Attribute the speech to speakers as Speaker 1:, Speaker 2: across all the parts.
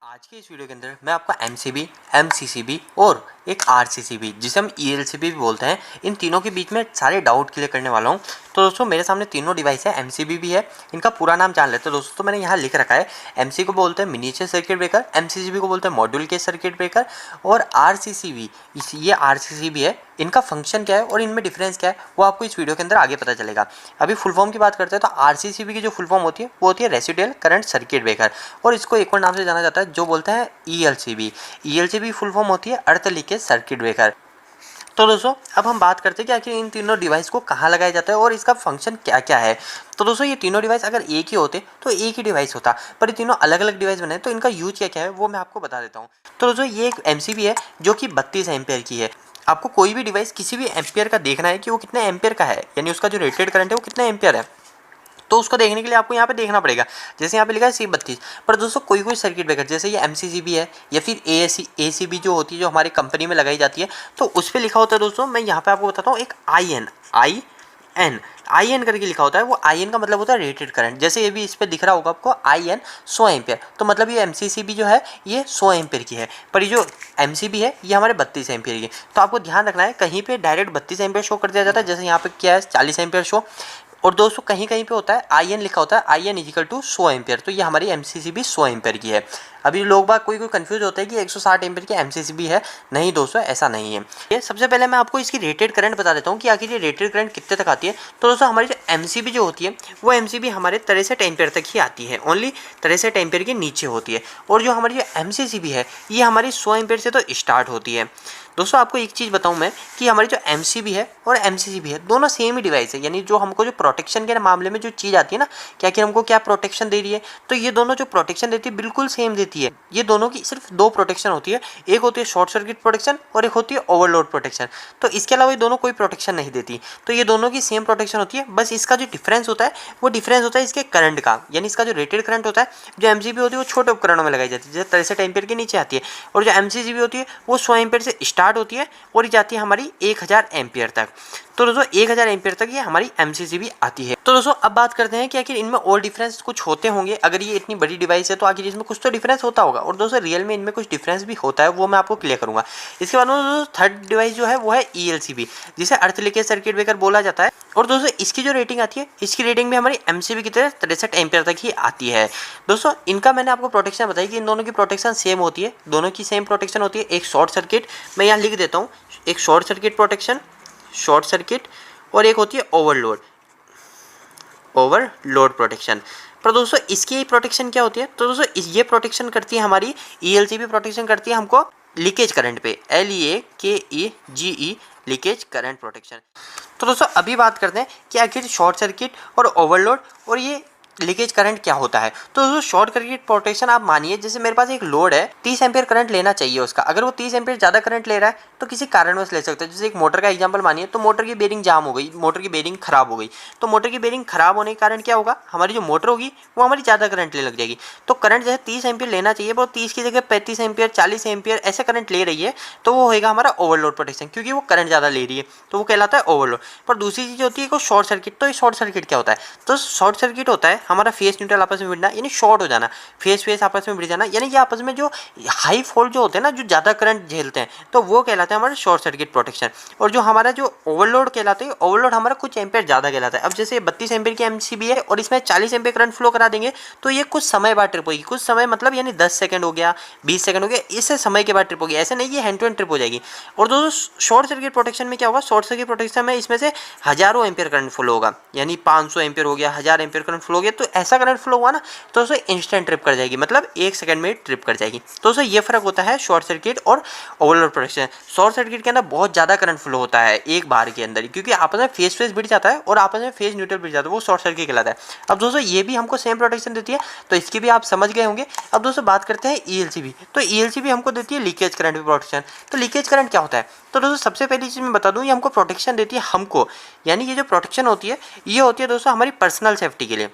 Speaker 1: आज के इस वीडियो के अंदर मैं आपको एमसीबी, एमसीसीबी और एक आरसीसीबी जिसे हम ईएलसीबी भी बोलते हैं, इन तीनों के बीच में सारे डाउट क्लियर करने वाला हूं। तो दोस्तों मेरे सामने तीनों डिवाइस है, एमसीबी भी है। इनका पूरा नाम जान लेते हैं दोस्तों। तो मैंने यहाँ लिख रखा है, एमसी को बोलते हैं मिनिएचर सर्किट ब्रेकर, एमसीसीबी को बोलते हैं मॉड्यूल के सर्किट ब्रेकर, और आरसीसीबी ये आरसीसीबी है। इनका फंक्शन क्या है और इनमें डिफरेंस क्या है वो आपको इस वीडियो के अंदर आगे पता चलेगा। अभी फुल फॉर्म की बात करते हैं तो आरसीसीबी की जो फुल फॉर्म होती है वो होती है रेसिडुअल करंट सर्किट ब्रेकर, और इसको एक और नाम से जाना जाता है जो बोलते हैं ईएलसीबी। ईएलसीबी फुल फॉर्म होती है अर्थ लीकेज सर्किट ब्रेकर। तो दोस्तों अब हम बात करते हैं कि आखिर इन तीनों डिवाइस को कहाँ लगाया जाता है और इसका फंक्शन क्या क्या है। तो दोस्तों ये तीनों डिवाइस अगर एक ही होते तो एक ही डिवाइस होता, पर ये तीनों अलग अलग डिवाइस बने तो इनका यूज क्या क्या है वो मैं आपको बता देता हूँ। तो दोस्तों ये एक एमसीबी है जो कि 32 एम्पेयर की है। आपको कोई भी डिवाइस किसी भी एम्पियर का देखना है कि वो कितने एम्पियर का है, यानी उसका जो रेटेड करंट है वो कितने एम्पियर है, तो उसको देखने के लिए आपको यहाँ पे देखना पड़ेगा। जैसे यहाँ पे लिखा है C32। पर दोस्तों कोई कोई सर्किट ब्रेकर जैसे ये एमसीसीबी है या फिर एसीबी जो होती है जो हमारी कंपनी में लगाई जाती है, तो उस पर लिखा होता है दोस्तों, मैं यहाँ पे आपको बताता हूँ, एक आई एन करके लिखा होता है। वो आई एन का मतलब होता है रेटेड करंट। जैसे ये भी इस पर दिख रहा होगा आपको आई एन 100 एम्पियर, तो मतलब ये एमसीसीबी जो है ये 100 एम्पियर की है, पर ये जो एमसीबी है ये हमारे 32 एम्पियर की। तो आपको ध्यान रखना है, कहीं पे डायरेक्ट 32 एम्पियर शो कर दिया जाता है, जैसे यहाँ पे क्या है 40 एम्पियर शो, और दोस्तों कहीं कहीं पे होता है आई एन लिखा होता है, I N is equal to 100 ampere, तो ये हमारी एमसीसीबी 100 एम्पियर की है। अभी लोग बाग कोई कंफ्यूज होता है कि 160 एम्पियर की एमसीसीबी है। नहीं दोस्तों ऐसा नहीं है। ये सबसे पहले मैं आपको इसकी रेटेड करंट बता देता हूँ कि आखिर ये रेटेड करंट कितने तक आती है। तो दोस्तों हमारी जो एमसीबी जो होती है वो एमसीबी हमारे 63 एम्पियर तक ही आती है, ओनली 63 एम्पियर के नीचे होती है। और जो हमारी जो एमसीसीबी है ये हमारी 100 एम्पियर से तो स्टार्ट होती है। दोस्तों आपको एक चीज़ बताऊं मैं कि हमारी जो एमसीबी है और एमसीसीबी है दोनों सेम ही डिवाइस है, यानी जो हमको जो प्रोटेक्शन के मामले में जो चीज़ आती है ना, क्या कि हमको क्या प्रोटेक्शन दे रही है, तो ये दोनों जो प्रोटेक्शन देती है बिल्कुल सेम देती है। ये दोनों की सिर्फ दो प्रोटेक्शन होती है, एक होती है शॉर्ट सर्किट प्रोटेक्शन और एक होती है ओवरलोड प्रोटेक्शन। तो इसके अलावा ये दोनों कोई प्रोटेक्शन नहीं देती, तो ये दोनों की सेम प्रोटेक्शन होती है। बस इसका जो डिफरेंस होता है वो डिफरेंस होता है इसके करंट का, यानी इसका जो रेटेड करंट होता है, जो एमसीबी होती है वो छोटे उपकरणों में लगाई जाती है, जैसे 63 एम्पियर के नीचे आती है, और जो एमसीसीबी होती है वो 100 एम्पियर से स्टार्ट होती है और जाती है हमारी 1000 एम्पियर तक। तो दोस्तों 1000 एम्पियर तक ये हमारी एमसीसीबी आती है। तो दोस्तों अब बात करते हैं कि आखिर इनमें और डिफरेंस कुछ होते होंगे। अगर ये इतनी बड़ी डिवाइस है तो आखिर इसमें कुछ तो डिफरेंस होता होगा, और दोस्तों रियल में इनमें कुछ डिफरेंस भी होता है, वो मैं आपको क्लियर करूंगा। इसके बाद में दोस्तों थर्ड डिवाइस जो है वो है ईएलसीबी, जिसे अर्थ लीकेज सर्किट ब्रेकर बोला जाता है। और दोस्तों इसकी जो रेटिंग आती है, इसकी रेटिंग भी हमारी एमसीबी की तरह 63 एम्पियर तक ही आती है। दोस्तों इनका मैंने आपको प्रोटेक्शन बताई कि इन दोनों की प्रोटेक्शन सेम होती है, दोनों की सेम प्रोटेक्शन होती है। एक शॉर्ट सर्किट, मैं यहाँ लिख देता हूँ, एक short circuit protection, short circuit, और एक होती है ओवरलोड प्रोटेक्शन। पर दोस्तों इसकी प्रोटेक्शन क्या होती है, तो दोस्तों ये प्रोटेक्शन करती है हमारी ईएलसीबी प्रोटेक्शन करती है हमको लीकेज करंट पे, LEAKEGE लीकेज करंट प्रोटेक्शन। तो दोस्तों अभी बात करते हैं कि आखिर शॉर्ट सर्किट और ओवरलोड और ये लीकेज करंट क्या होता है। तो दोस्तों शॉर्ट सर्किट प्रोटेक्शन, आप मानिए जैसे मेरे पास एक लोड है, 30 एम्पियर करंट लेना चाहिए उसका, अगर वो 30 एम्पियर ज़्यादा करंट ले रहा है तो किसी कारणवश ले सकता है। जैसे एक मोटर का एग्जांपल मानिए, तो मोटर की बेरिंग जाम हो गई, मोटर की बेरिंग खराब हो गई, तो मोटर की बेरिंग खराब होने के कारण क्या होगा, हमारी जो मोटर होगी वो हमारी ज़्यादा करंट ले लग जाएगी। तो करंट जैसे 30 एम्पियर लेना चाहिए वो 30 की जगह 35 एम्पियर 40 एम्पियर ऐसे करंट ले रही है, तो वो होगा हमारा ओवरलोड प्रोटेक्शन, क्योंकि वो करंट ज़्यादा ले रही है, तो वो कहलाता है ओवरलोड। पर दूसरी चीज़ होती है शॉर्ट सर्किट। तो ये शॉर्ट सर्किट क्या होता है, तो शॉर्ट सर्किट होता है हमारा फेस न्यूट्रल आपस में भिड़ना, यानी शॉर्ट हो जाना, फेस आपस में भिड़ जाना, यानी कि आपस में जो हाई फॉल्ट जो होते हैं ना, जो ज़्यादा करंट झेलते हैं, तो वो कहलाते हैं हमारे शॉर्ट सर्किट प्रोटेक्शन। और जो हमारा जो ओवरलोड कहलाते हैं, ओवरलोड हमारा कुछ एम्पियर ज़्यादा कहलाता है। अब जैसे 32 एम्पियर की एमसीबी है और इसमें 40 एम्पियर करंट फ्लो करा देंगे, तो ये कुछ समय बाद ट्रिप होगी, कुछ समय मतलब यानी 10 सेकंड हो गया, 20 सेकंड हो गया, इससे समय के बाद ट्रिप होगी, ऐसे नहीं ये हैंड टू हैंड ट्रिप हो जाएगी। और दोस्तों शॉर्ट सर्किट प्रोटेक्शन में क्या होगा, शॉर्ट सर्किट प्रोटेक्शन में इसमें से हजारों एम्पियर करंट फ्लो होगा, यानी 500 एम्पियर हो गया, 1000 एम्पियर करंट फ्लो हो गया, तो ऐसा करंट फ्लो हुआ ना तो उसे इंस्टेंट ट्रिप कर जाएगी, मतलब 1 सेकंड में ट्रिप कर जाएगी। तो उसे ये फर्क होता है शॉर्ट सर्किट और ओवरलोड प्रोटेक्शन। शॉर्ट सर्किट के अंदर बहुत ज़्यादा करंट फ्लो होता है एक बार के अंदर, क्योंकि आपस में फेस भिड़ जाता है और आपस में फेस न्यूट्रल भिड़ जाता है, वो शॉर्ट सर्किट कहलाता है। अब दोस्तों ये भी हमको सेम प्रोटेक्शन देती है, तो इसकी भी आप समझ गए होंगे। अब दोस्तों बात करते हैं ईएलसीबी। तो ईएलसीबी हमको देती है लीकेज करंट प्रोटेक्शन। तो लीकेज करंट क्या होता है, तो दोस्तों सबसे पहली चीज़ मैं बता दूँ, ये हमको प्रोटेक्शन देती है हमको, यानी ये जो प्रोटेक्शन होती है ये होती है दोस्तों हमारी पर्सनल सेफ्टी के लिए।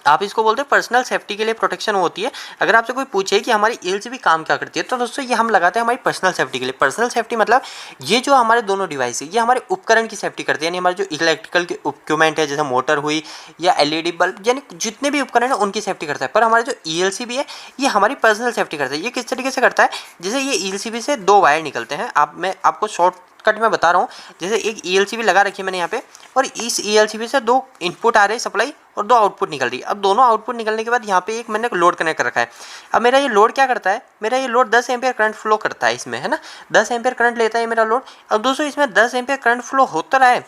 Speaker 1: आप इसको बोलते हैं पर्सनल सेफ्टी के लिए प्रोटेक्शन होती है। अगर आपसे कोई पूछे कि हमारी ईएलसीबी काम क्या करती है, तो दोस्तों ये हम लगाते हैं हमारी पर्सनल सेफ्टी के लिए। पर्सनल सेफ्टी मतलब ये जो हमारे दोनों डिवाइस है ये हमारे उपकरण की सेफ्टी करती है, यानी हमारे जो इलेक्ट्रिकल के इक्विपमेंट है जैसे मोटर हुई या एलईडी बल्ब, यानी जितने भी उपकरण है उनकी सेफ्टी करता है। पर हमारे जो ईएलसीबी है ये हमारी पर्सनल सेफ्टी करता है। ये किस तरीके से करता है, जैसे ये ईएलसीबी से 2 वायर निकलते हैं। मैं आपको शॉर्ट कट में बता रहा हूँ। जैसे एक ईएलसीबी लगा रखी है मैंने यहाँ पे, और इस ईएलसीबी से 2 इनपुट आ रहे हैं सप्लाई और 2 आउटपुट निकल रही है। अब दोनों आउटपुट निकलने के बाद यहाँ पे एक मैंने लोड कनेक्ट कर रखा है। अब मेरा ये लोड क्या करता है, मेरा ये लोड 10 एम्पियर करंट फ्लो करता है इसमें, है ना, 10 एम्पियर करंट लेता है मेरा लोड। अब दोस्तों इसमें 10 एम्पियर करंट फ्लो होता रहा है,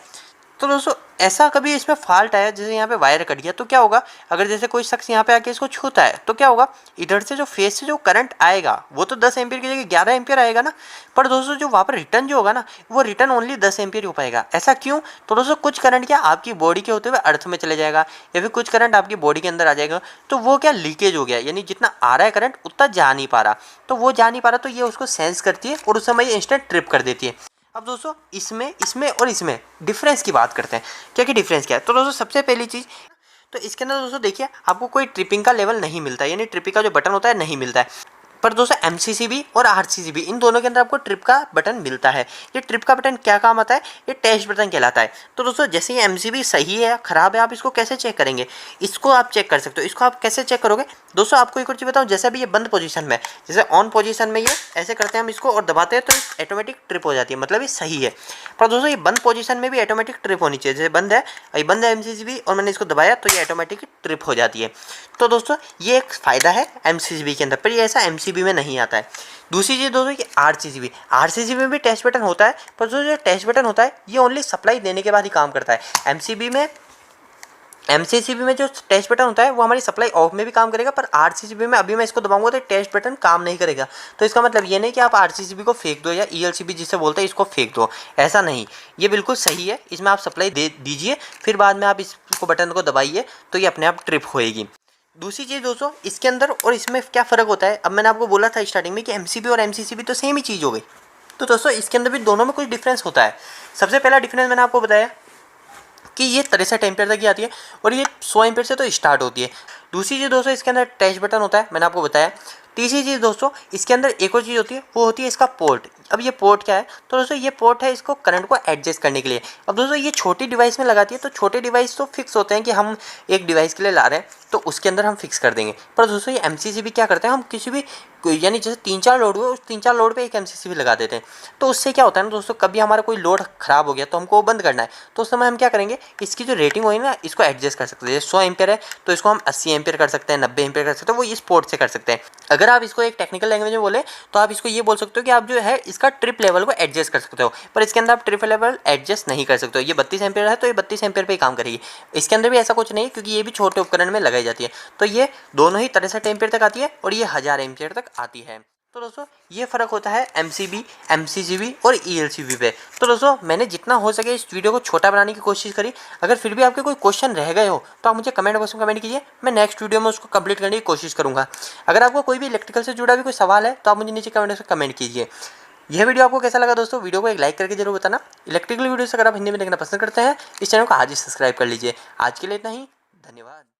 Speaker 1: तो दोस्तों ऐसा कभी इसमें फॉल्ट आया, जैसे यहाँ पे वायर कट गया, तो क्या होगा, अगर जैसे कोई शख्स यहाँ पे आके इसको छूता है तो क्या होगा, इधर से जो फेस से जो करंट आएगा वो तो 10 एम्पियर की जगह 11 एम्पियर आएगा ना। पर दोस्तों जो वहाँ पर रिटर्न जो होगा ना, वो रिटर्न ओनली 10 एम्पियर हो पाएगा। ऐसा क्यों, तो दोस्तों कुछ करंट क्या आपकी बॉडी के होते हुए अर्थ में चले जाएगा, या फिर कुछ करंट आपकी बॉडी के अंदर आ जाएगा, तो वो क्या लीकेज हो गया, यानी जितना आ रहा है करंट उतना जा नहीं पा रहा, तो वो जा नहीं पा रहा, तो ये उसको सेंस करती है और उस समय ये इंस्टेंट ट्रिप कर देती है। अब दोस्तों इसमें और इसमें डिफरेंस की बात करते हैं, क्या डिफरेंस क्या है। तो दोस्तों सबसे पहली चीज़, तो इसके अंदर दोस्तों देखिए आपको कोई ट्रिपिंग का लेवल नहीं मिलता है, यानी ट्रिपिंग का जो बटन होता है नहीं मिलता है। पर दोस्तों एमसीसीबी और आरसीसीबी इन दोनों के अंदर आपको ट्रिप का बटन मिलता है। ये ट्रिप का बटन क्या काम आता है, ये टेस्ट बटन कहलाता है। तो दोस्तों जैसे ये एमसीबी सही है या खराब है, आप इसको कैसे चेक करेंगे, इसको आप चेक कर सकते हो। इसको आप कैसे चेक करोगे, दोस्तों आपको एक और चीज़ बताऊँ, जैसे अभी ये बंद पोजीशन में, जैसे ऑन पोजीशन में ये ऐसे करते हैं हम इसको और दबाते हैं तो ऑटोमेटिक ट्रिप हो जाती है, मतलब ये सही है। पर दोस्तों ये बंद पोजीशन में भी ऑटोमेटिक ट्रिप होनी चाहिए। जैसे बंद है, ये बंद है एमसीसीबी और मैंने इसको दबाया तो ये ऑटोमेटिक ट्रिप हो जाती है। तो दोस्तों ये एक फ़ायदा है एमसीसीबी के अंदर, पर ये ऐसा एमसीबी में नहीं आता है। दूसरी चीज़ दोस्तों कि आरसीसीबी में भी टेस्ट बटन होता है, पर जो टेस्ट बटन होता है ये ओनली सप्लाई देने के बाद ही काम करता है। एमसीसीबी में जो टेस्ट बटन होता है वो हमारी सप्लाई ऑफ में भी काम करेगा, पर आरसीसीबी में अभी मैं इसको दबाऊंगा तो टेस्ट बटन काम नहीं करेगा। तो इसका मतलब ये नहीं कि आप आरसीसीबी को फेंक दो या ईएलसीबी जिसे बोलते हैं इसको फेंक दो, ऐसा नहीं। ये बिल्कुल सही है, इसमें आप सप्लाई दे दीजिए, फिर बाद में आप इसको बटन को दबाइए तो ये अपने आप ट्रिप होएगी। दूसरी चीज़ दोस्तों इसके अंदर और इसमें क्या फ़र्क होता है, अब मैंने आपको बोला था स्टार्टिंग में कि एमसीबी और एमसीसीबी तो सेम ही चीज़ हो गई। तो दोस्तों इसके अंदर भी दोनों में कुछ डिफरेंस होता है। सबसे पहला डिफरेंस मैंने आपको बताया कि ये 63 एम्पियर तक की आती है और ये 100 एम्पियर से तो स्टार्ट होती है। दूसरी चीज़ दोस्तों इसके अंदर टच बटन होता है, मैंने आपको बताया। तीसरी चीज़ दोस्तों इसके अंदर एक और चीज़ होती है, वो होती है इसका पोर्ट। अब ये पोर्ट क्या है, तो दोस्तों ये पोर्ट है इसको करंट को एडजस्ट करने के लिए। अब दोस्तों ये छोटी डिवाइस में लगाती है, तो छोटे डिवाइस तो फिक्स होते हैं कि हम एक डिवाइस के लिए ला रहे हैं तो उसके अंदर हम फिक्स कर देंगे। पर दोस्तों ये एमसीसीबी क्या करते हैं, हम किसी भी यानी जैसे 3-4 लोड हुए उस 3-4 लोड पे एक एमसीसीबी लगा देते हैं। तो उससे क्या होता है ना दोस्तों, कभी हमारा कोई लोड खराब हो गया तो हमको वो बंद करना है, तो उस समय हम क्या करेंगे, इसकी जो रेटिंग होगी ना इसको एडजस्ट कर सकते हैं। जैसे 100 एम्पियर है तो इसको हम 80 एम्पियर कर सकते हैं, 90 एम्पियर कर सकते हैं, वो इस पोर्ट से कर सकते हैं। अगर आप इसको एक टेक्निकल लैंग्वेज में बोले तो आप इसको ये बोल सकते हो कि आप जो है इसका ट्रिप लेवल को एडजस्ट कर सकते हो, पर इसके अंदर आप ट्रिप लेवल एडजस्ट नहीं कर सकते हो। ये 32 एम्पियर है तो ये 32 एम्पियर पे ही काम करेगी। इसके अंदर भी ऐसा कुछ नहीं, क्योंकि ये भी छोटे उपकरण में लगाई जाती है। तो ये दोनों ही 63 एम्पियर तक आती है और ये 1000 एम्पियर तक आती है। तो दोस्तों ये फ़र्क होता है एमसीबी, एमसीसीबी और ईएलसीबी पे। तो दोस्तों मैंने जितना हो सके इस वीडियो को छोटा बनाने की कोशिश करी। अगर फिर भी आपके कोई क्वेश्चन रह गए हो तो आप मुझे कमेंट बॉक्स में कमेंट कीजिए, मैं नेक्स्ट वीडियो में उसको कंप्लीट करने की कोशिश करूँगा। अगर आपको कोई भी इलेक्ट्रिकल से जुड़ा भी कोई सवाल है तो आप मुझे नीचे कमेंट बॉक्स में कमेंट कीजिए। यह वीडियो आपको कैसा लगा दोस्तों, वीडियो को एक लाइक करके जरूर बताना। इलेक्ट्रिकल वीडियोस अगर आप हिंदी में देखना पसंद करते हैं इस चैनल को आज ही सब्सक्राइब कर लीजिए। आज के लिए इतना ही, धन्यवाद।